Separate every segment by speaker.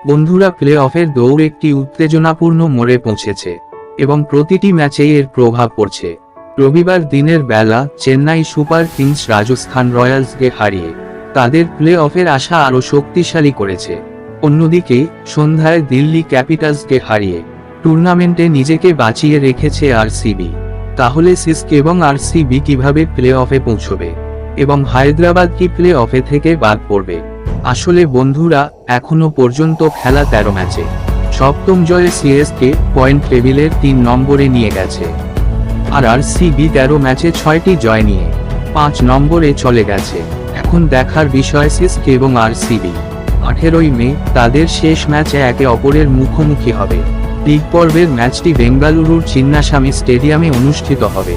Speaker 1: বন্ধুরা, প্লে অফের দৌড় একটি উত্তেজনাপূর্ণ মোড়ে পৌঁছেছে এবং প্রতিটি ম্যাচেই এর প্রভাব পড়ছে। রবিবার দিনের বেলা চেন্নাই সুপার কিংস রাজস্থান রয়্যালসকে হারিয়ে তাদের প্লে অফের আশা আরও শক্তিশালী করেছে। অন্যদিকে সন্ধ্যায় দিল্লি ক্যাপিটালসকে হারিয়ে টুর্নামেন্টে নিজেকে বাঁচিয়ে রেখেছে আরসিবি। তাহলে সিএসকে এবং আরসিবি কিভাবে প্লে অফে পৌঁছবে এবং হায়দ্রাবাদ কি প্লে অফে থেকে বাদ পড়বে? আসলে বন্ধুরা, এখনো পর্যন্ত খেলা 13 ম্যাচে সপ্তম জয়ে সিএসকে পয়েন্ট টেবিলের 3 নম্বরে নিয়ে গেছে, আর আরসিবি 13 ম্যাচে 6টি জয় নিয়ে 5 নম্বরে চলে গেছে। এখন দেখার বিষয় সিএসকে এবং আরসিবি 18ই মে তাদের শেষ ম্যাচে একে অপরের মুখোমুখি হবে। লিগ পর্বের ম্যাচটি বেঙ্গালুরুর চিন্নাস্বামী স্টেডিয়ামে অনুষ্ঠিত হবে।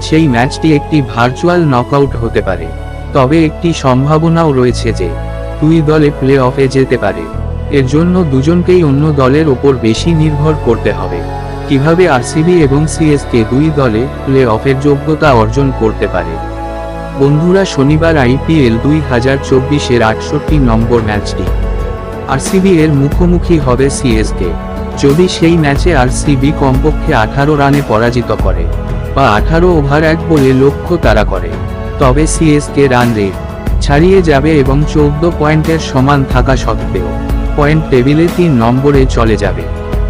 Speaker 1: সেই ম্যাচটি একটি ভার্চুয়াল নকআউট হতে পারে, তবে একটি সম্ভাবনাও রয়েছে যে দুই দলে প্লে অফে যেতে পারে। এর জন্য দুজনকেই অন্য দলের ওপর বেশি নির্ভর করতে হবে। কিভাবে আরসিবি এবং সিএসকে দুই দলে প্লে অফের যোগ্যতা অর্জন করতে পারে? বন্ধুরা, শনিবার আইপিএল 2024-এর 68 নম্বর ম্যাচটি আরসিবি এর মুখোমুখি হবে সিএসকে। যদি সেই ম্যাচে আরসিবি কমপক্ষে 18 রানে পরাজিত করে বা 18 ওভার 1 বলে লক্ষ্য তাড়া করে, তবে সিএসকে রান রেট ছাড়িয়ে যাবে এবং 14 পয়েন্টের সমান থাকা সত্ত্বেও পয়েন্ট টেবিলে 3 নম্বরে চলে যাবে।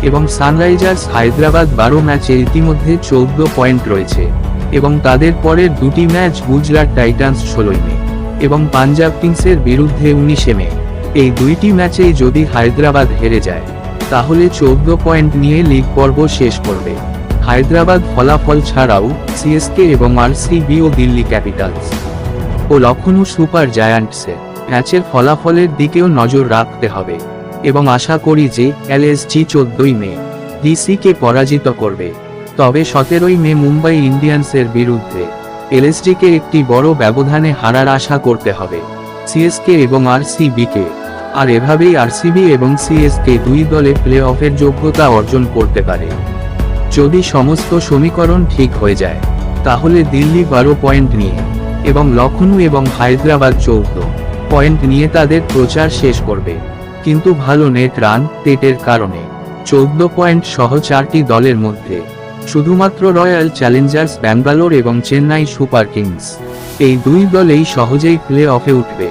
Speaker 1: এবং সানরাইজার্স হায়দ্রাবাদ 12 ম্যাচে ইতিমধ্যে 14 পয়েন্ট রয়েছে এবং তাদের পরের দুটি ম্যাচ গুজরাট টাইটান্স 16 মে এবং পাঞ্জাব কিংসের বিরুদ্ধে 19 মে। এই দুইটি ম্যাচেই যদি হায়দ্রাবাদ হেরে যায় তাহলে 14 পয়েন্ট নিয়ে লিগ পর্ব শেষ করবে। হায়দ্রাবাদ ফলাফল ছাড়াও সিএসকে এবং আরসিবি ও দিল্লি ক্যাপিটালস ও লখনউ সুপার জায়ান্টসের ম্যাচের ফলাফলের দিকেও নজর রাখতে হবে এবং আশা করি যে এলএসজি 14ই মে ডিসিকে পরাজিত করবে। তবে 17ই মে মুম্বাই ইন্ডিয়ান্সের বিরুদ্ধে এলএসজিকে একটি বড় ব্যবধানে হারার আশা করতে হবে সিএসকে এবং আরসিবিকে। আর এভাবেই আরসিবি এবং সিএসকে দুই দলে প্লে অফের যোগ্যতা অর্জন করতে পারে। যদি সমস্ত সমীকরণ ঠিক হয়ে যায় তাহলে দিল্লি 12 পয়েন্ট নিয়ে এবং লখনউ এবং হায়দ্রাবাদ 14 পয়েন্ট নিয়ে তাদের প্রচার শেষ করবে। কিন্তু ভালো নেট রান রেটের কারণে 14 পয়েন্ট সহ 4টি দলের মধ্যে শুধুমাত্র রয়্যাল চ্যালেঞ্জার্স ব্যাঙ্গালোর এবং চেন্নাই সুপার কিংস এই দুই দলেই সহজেই প্লে অফে উঠবে।